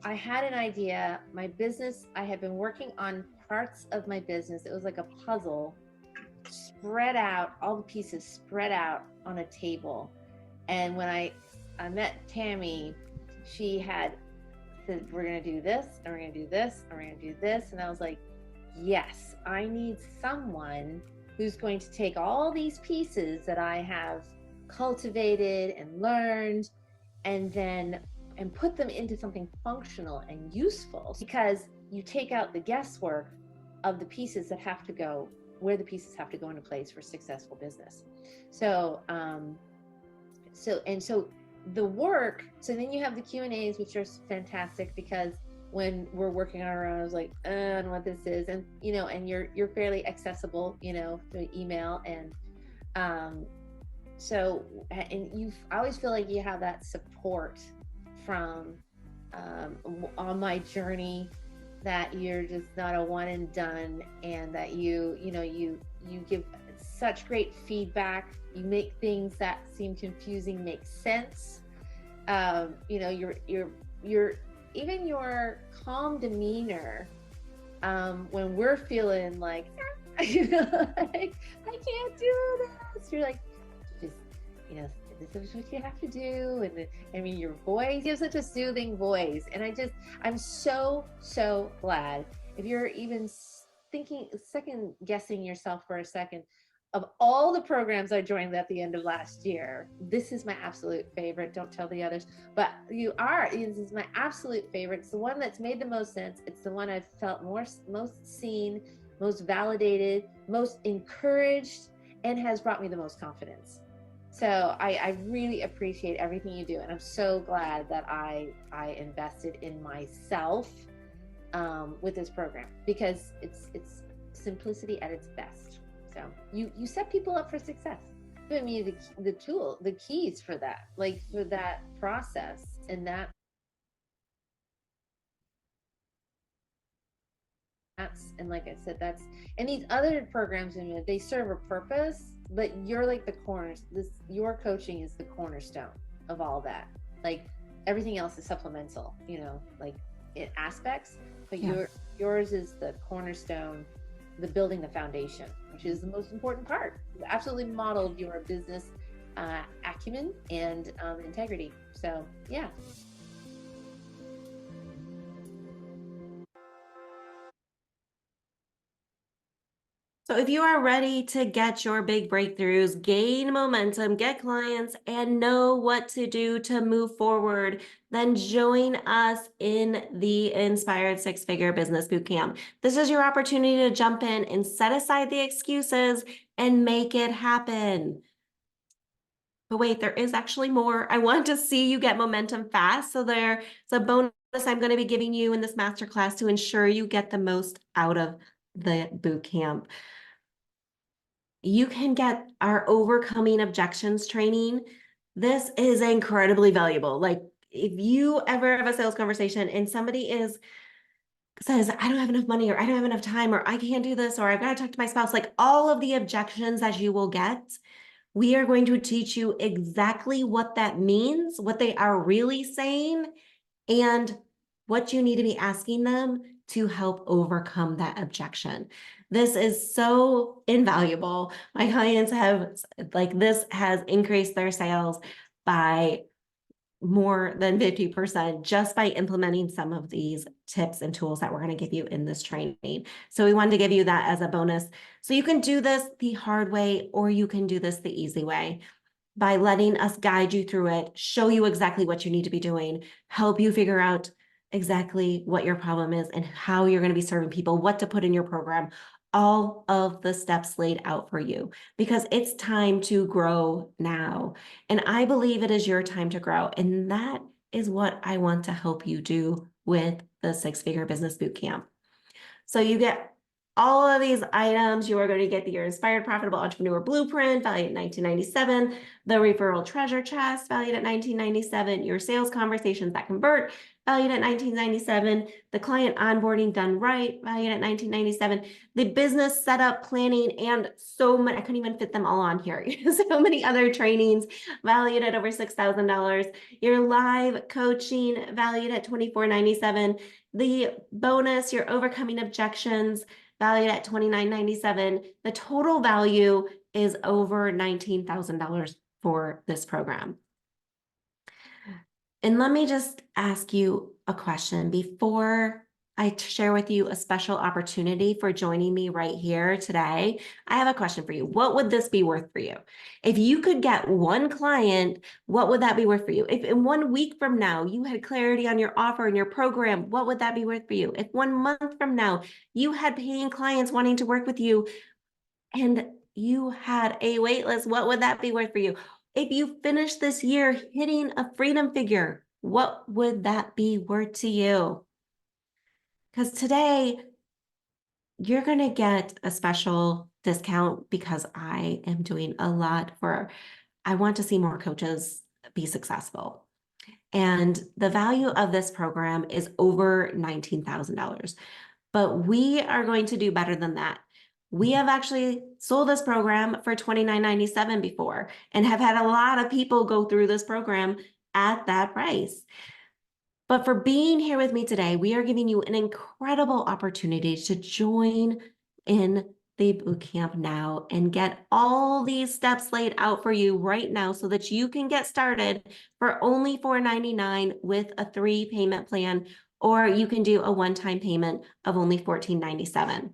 S2: I had an idea, my business, I had been working on parts of my business. It was like a puzzle spread out, all the pieces spread out on a table. And when I met Tami, she had said, we're going to do this, and we're going to do this, and we're going to do this. And I was like, yes, I need someone who's going to take all these pieces that I have cultivated and learned and put them into something functional and useful, because you take out the guesswork of the pieces that have to go where the pieces have to go into place for successful business. So the work, so then you have the Q&As, which are fantastic, because when we're working on our own, I was like, I don't know what this is. And, and you're fairly accessible, through email. And, I always feel like you have that support from, on my journey, that you're just not a one and done, and that you give such great feedback. You make things that seem confusing make sense. Your even your calm demeanor, when we're feeling like, like, I can't do this. You're like, just, this is what you have to do. And your voice, you have such a soothing voice. And I'm so glad, if you're even thinking, second guessing yourself for a second, of all the programs I joined at the end of last year, this is my absolute favorite. Don't tell the others, but this is my absolute favorite. It's the one that's made the most sense. It's the one I've felt most seen, most validated, most encouraged, and has brought me the most confidence. So I really appreciate everything you do. And I'm so glad that I invested in myself with this program, because it's simplicity at its best. So you set people up for success. I mean, the keys for that, like for that process, and and like I said, and these other programs, they serve a purpose, but you're like the corners. Your coaching is the cornerstone of all that. Like everything else is supplemental, like aspects, but yours is the cornerstone, the building the foundation, which is the most important part. You absolutely modeled your business acumen and integrity. So yeah.
S1: So if you are ready to get your big breakthroughs, gain momentum, get clients, and know what to do to move forward, then join us in the Inspired Six-Figure Business Bootcamp. This is your opportunity to jump in and set aside the excuses and make it happen. But wait, there is actually more. I want to see you get momentum fast. So there's a bonus I'm going to be giving you in this masterclass to ensure you get the most out of the bootcamp. You can get our overcoming objections training. This is incredibly valuable. Like if you ever have a sales conversation and somebody says, I don't have enough money, or I don't have enough time, or I can't do this, or I've got to talk to my spouse, like all of the objections that you will get, we are going to teach you exactly what that means, what they are really saying, and what you need to be asking them to help overcome that objection. This is so invaluable. My clients this has increased their sales by more than 50% just by implementing some of these tips and tools that we're going to give you in this training. So we wanted to give you that as a bonus. So you can do this the hard way, or you can do this the easy way by letting us guide you through it, show you exactly what you need to be doing, help you figure out exactly what your problem is and how you're going to be serving people, what to put in your program, all of the steps laid out for you, because it's time to grow now. And I believe it is your time to grow. And that is what I want to help you do with the Six-Figure Business Bootcamp. So you get all of these items. You are going to get your Inspired Profitable Entrepreneur Blueprint, valued at $19.97, the Referral Treasure Chest, valued at $19.97, your Sales Conversations That Convert, valued at $19.97, the Client Onboarding Done Right, valued at $19.97, the Business Setup Planning, and so many, I couldn't even fit them all on here. So many other trainings valued at over $6,000, your live coaching valued at $24.97, the bonus, your overcoming objections, valued at $29.97. The total value is over $19,000 for this program. And let me just ask you a question before I share with you a special opportunity for joining me right here today. I have a question for you. What would this be worth for you? If you could get one client, what would that be worth for you? If in 1 week from now you had clarity on your offer and your program, what would that be worth for you? If 1 month from now you had paying clients wanting to work with you and you had a wait list, what would that be worth for you? If you finish this year hitting a freedom figure, what would that be worth to you? Because today you're going to get a special discount because I am doing a lot I want to see more coaches be successful. And the value of this program is over $19,000. But we are going to do better than that. We have actually sold this program for $29.97 before and have had a lot of people go through this program at that price. But for being here with me today, we are giving you an incredible opportunity to join in the bootcamp now and get all these steps laid out for you right now so that you can get started for only $4.99 with a 3-payment plan, or you can do a one-time payment of only $14.97.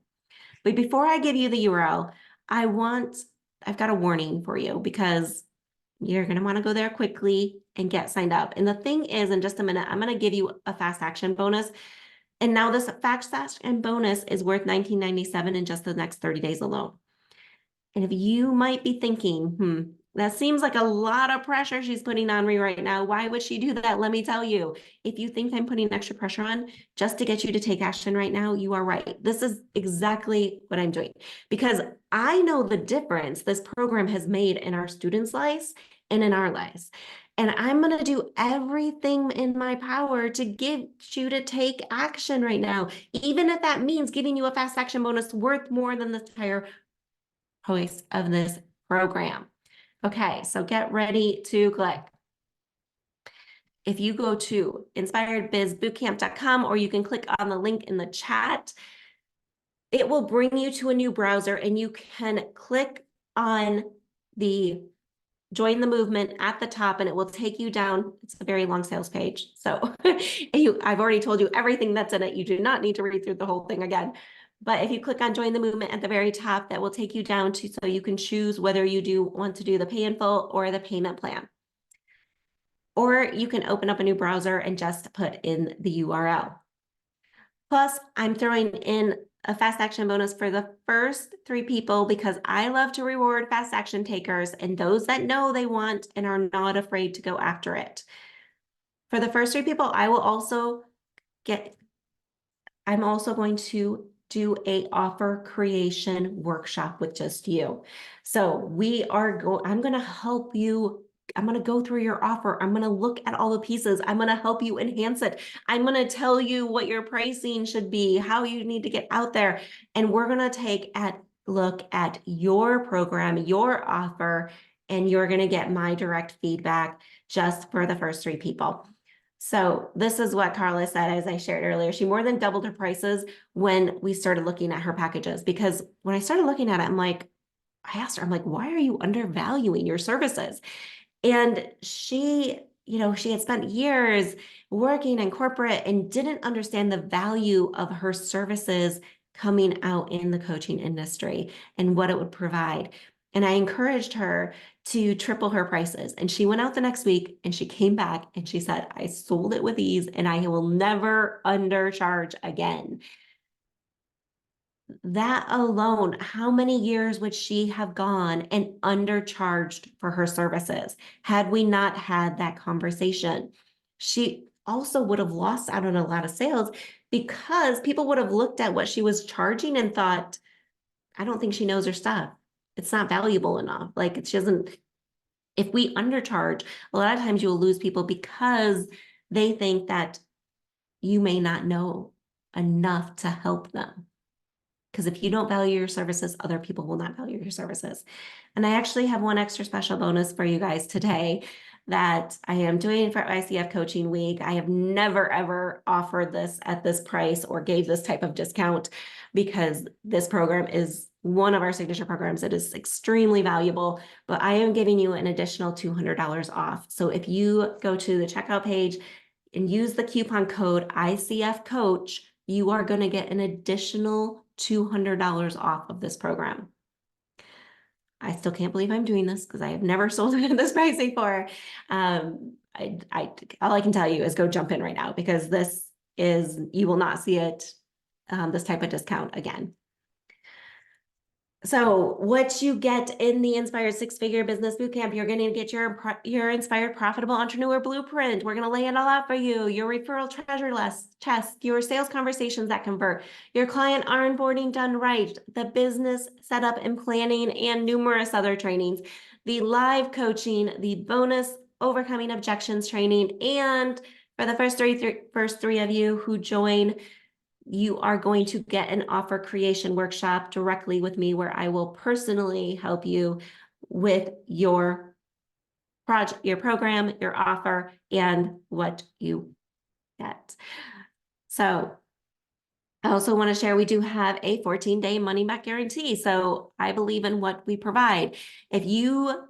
S1: But before I give you the URL, I've got a warning for you because you're going to want to go there quickly and get signed up. And the thing is, in just a minute, I'm going to give you a fast action bonus. And now this fast action bonus is worth $19.97 in just the next 30 days alone. And if you might be thinking, That seems like a lot of pressure she's putting on me right now. Why would she do that? Let me tell you, if you think I'm putting extra pressure on just to get you to take action right now, you are right. This is exactly what I'm doing because I know the difference this program has made in our students' lives and in our lives. And I'm going to do everything in my power to get you to take action right now, even if that means giving you a fast action bonus worth more than the entire price of this program. Okay, so get ready to click. If you go to inspiredbizbootcamp.com or you can click on the link in the chat, it will bring you to a new browser and you can click on the join the movement at the top and it will take you down. It's a very long sales page. So I've already told you everything that's in it. You do not need to read through the whole thing again. But if you click on join the movement at the very top, that will take you down to so you can choose whether you do want to do the pay in full or the payment plan. Or you can open up a new browser and just put in the URL. Plus, I'm throwing in a fast action bonus for the first 3 people because I love to reward fast action takers and those that know they want and are not afraid to go after it. For the first 3 people, I'm also going to do a offer creation workshop with just you. So I'm going to help you. I'm going to go through your offer. I'm going to look at all the pieces. I'm going to help you enhance it. I'm going to tell you what your pricing should be, how you need to get out there. And we're going to look at your program, your offer, and you're going to get my direct feedback just for the first 3 people. So this is what Carla said, as I shared earlier. She more than doubled her prices when we started looking at her packages, because when I started looking at it, I asked her, I'm like, why are you undervaluing your services? And she had spent years working in corporate and didn't understand the value of her services coming out in the coaching industry and what it would provide. And I encouraged her to triple her prices. And she went out the next week and she came back and she said, I sold it with ease and I will never undercharge again. That alone, how many years would she have gone and undercharged for her services had we not had that conversation? She also would have lost out on a lot of sales because people would have looked at what she was charging and thought, I don't think she knows her stuff. It's not valuable enough. Like she doesn't, if we undercharge, a lot of times you will lose people because they think that you may not know enough to help them. Because if you don't value your services, other people will not value your services. And I actually have one extra special bonus for you guys today that I am doing for ICF Coaching Week. I have never, ever offered this at this price or gave this type of discount because this program is one of our signature programs. It is extremely valuable, but I am giving you an additional $200 off. So if you go to the checkout page and use the coupon code ICF Coach, you are going to get an additional $200 off of this program. I still can't believe I'm doing this because I have never sold it at this price before. All I can tell you is go jump in right now because you will not see it, this type of discount again. So what you get in the Inspired Six-Figure Business Bootcamp, you're going to get your Inspired Profitable Entrepreneur Blueprint. We're going to lay it all out for you. Your referral treasure chest, your sales conversations that convert, your client onboarding done right, the business setup and planning, and numerous other trainings, the live coaching, the bonus overcoming objections training, and for the first three of you who join, you are going to get an offer creation workshop directly with me where I will personally help you with your project, your program, your offer, and what you get. So I also want to share, we do have a 14-day money back guarantee. So I believe in what we provide. If you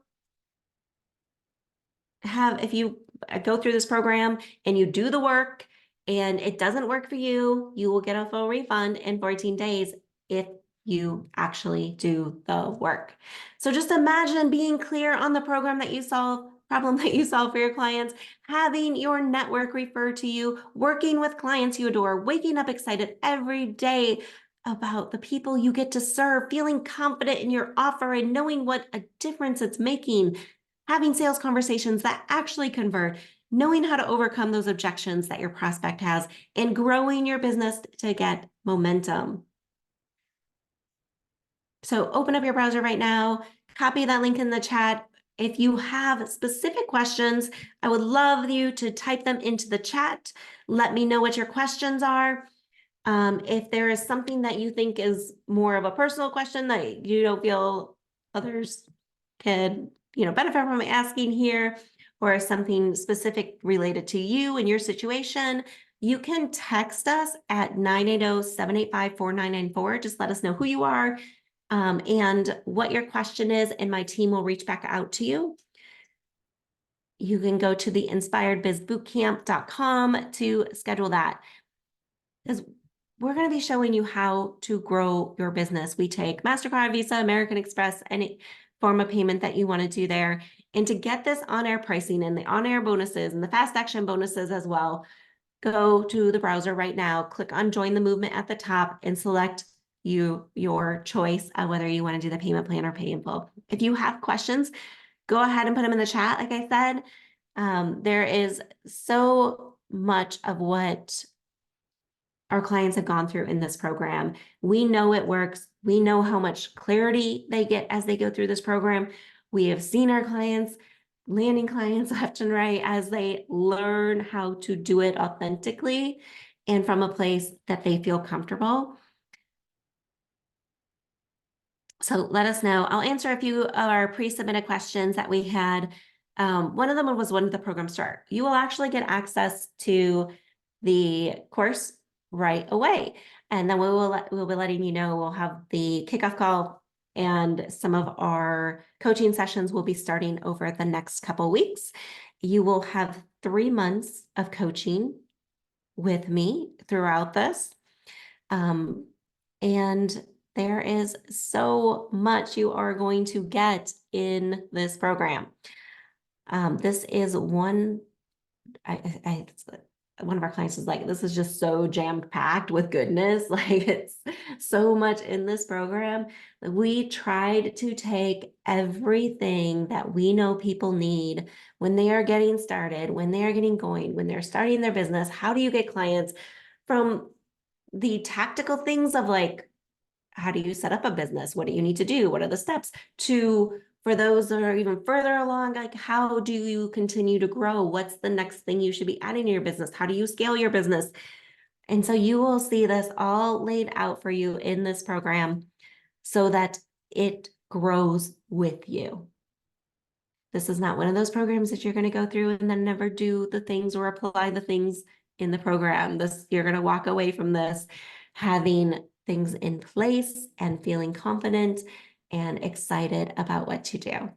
S1: go through this program and you do the work and it doesn't work for you, you will get a full refund in 14 days if you actually do the work. So just imagine being clear on the problem that you solve for your clients, having your network refer to you, working with clients you adore, waking up excited every day, about the people you get to serve, feeling confident in your offer and knowing what a difference it's making, having sales conversations that actually convert, knowing how to overcome those objections that your prospect has, and growing your business to get momentum. So open up your browser right now, copy that link in the chat. If you have specific questions, I would love you to type them into the chat. Let me know what your questions are. If there is something that you think is more of a personal question that you don't feel others could, benefit from asking here, or something specific related to you and your situation, you can text us at 980-785-4994. Just let us know who you are, and what your question is, and my team will reach back out to you. You can go to the inspiredbizbootcamp.com to schedule that. Because we're going to be showing you how to grow your business. We take MasterCard, Visa, American Express, any form of payment that you want to do there. And to get this on-air pricing and the on-air bonuses and the fast action bonuses as well, go to the browser right now, click on Join the Movement at the top, and select your choice of whether you want to do the payment plan or pay in full. If you have questions, go ahead and put them in the chat. Like I said, there is so much of what our clients have gone through in this program. We know it works. We know how much clarity they get as they go through this program. We have seen our clients landing clients left and right as they learn how to do it authentically and from a place that they feel comfortable. So let us know. I'll answer a few of our pre-submitted questions that we had. One of them was, when did the program start? You will actually get access to the course right away. And then we'll be letting you know. We'll have the kickoff call, and some of our coaching sessions will be starting over the next couple weeks. You will have 3 months of coaching with me throughout this. And there is so much you are going to get in this program. This is one of our clients is like, this is just so jam-packed with goodness. Like, it's so much in this program. We tried to take everything that we know people need when they are getting started, when they are getting going, when they're starting their business. How do you get clients? From the tactical things of like, how do you set up a business? What do you need to do? What are the steps? To, for those that are even further along, like, how do you continue to grow? What's the next thing you should be adding to your business? How do you scale your business? And so you will see this all laid out for you in this program so that it grows with you. This is not one of those programs that you're going to go through and then never do the things or apply the things in the program. You're going to walk away from this having things in place and feeling confident and excited about what to do.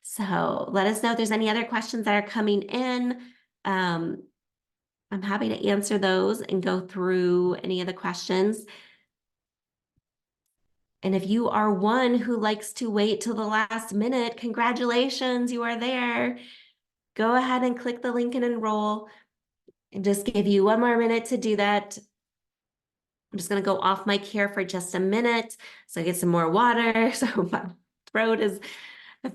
S1: So let us know if there's any other questions that are coming in. I'm happy to answer those and go through any of the questions. And if you are one who likes to wait till the last minute, congratulations, you are there. Go ahead and click the link and enroll, and just give you 1 more minute to do that. I'm just going to go off mic here for just a minute so I get some more water so my throat is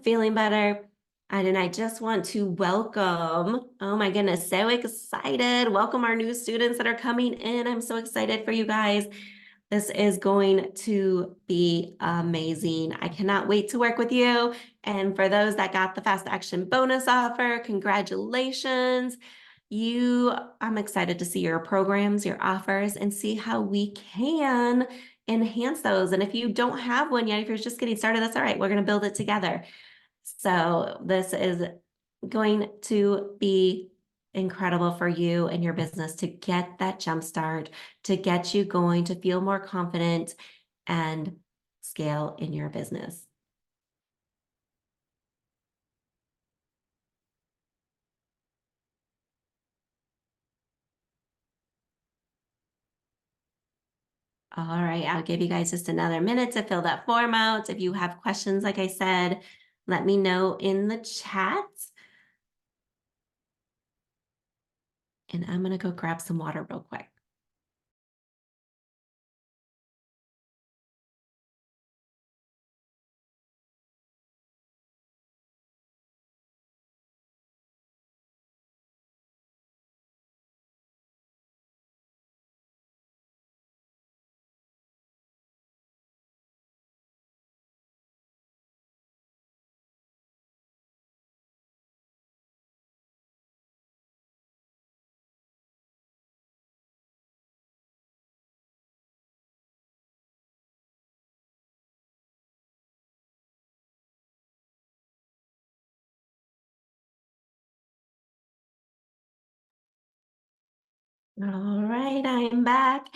S1: feeling better. And I just want to welcome, oh my goodness, so excited. Welcome our new students that are coming in. I'm so excited for you guys. This is going to be amazing. I cannot wait to work with you. And for those that got the fast action bonus offer, congratulations. I'm excited to see your programs, your offers, and see how we can enhance those. And if you don't have one yet, if you're just getting started, that's all right. We're going to build it together. So this is going to be incredible for you and your business to get that jump start, to get you going, to feel more confident and scale in your business. All right, I'll give you guys just another minute to fill that form out. If you have questions, like I said, let me know in the chat. And I'm going to go grab some water real quick. All right, I'm back.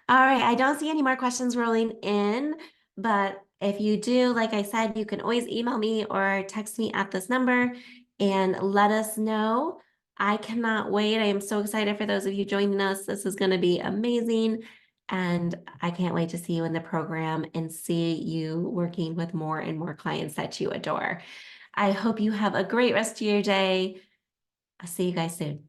S1: All right, I don't see any more questions rolling in, but if you do, like I said, you can always email me or text me at this number and let us know. I cannot wait. I am so excited for those of you joining us. This is going to be amazing. And I can't wait to see you in the program and see you working with more and more clients that you adore. I hope you have a great rest of your day. I'll see you guys soon.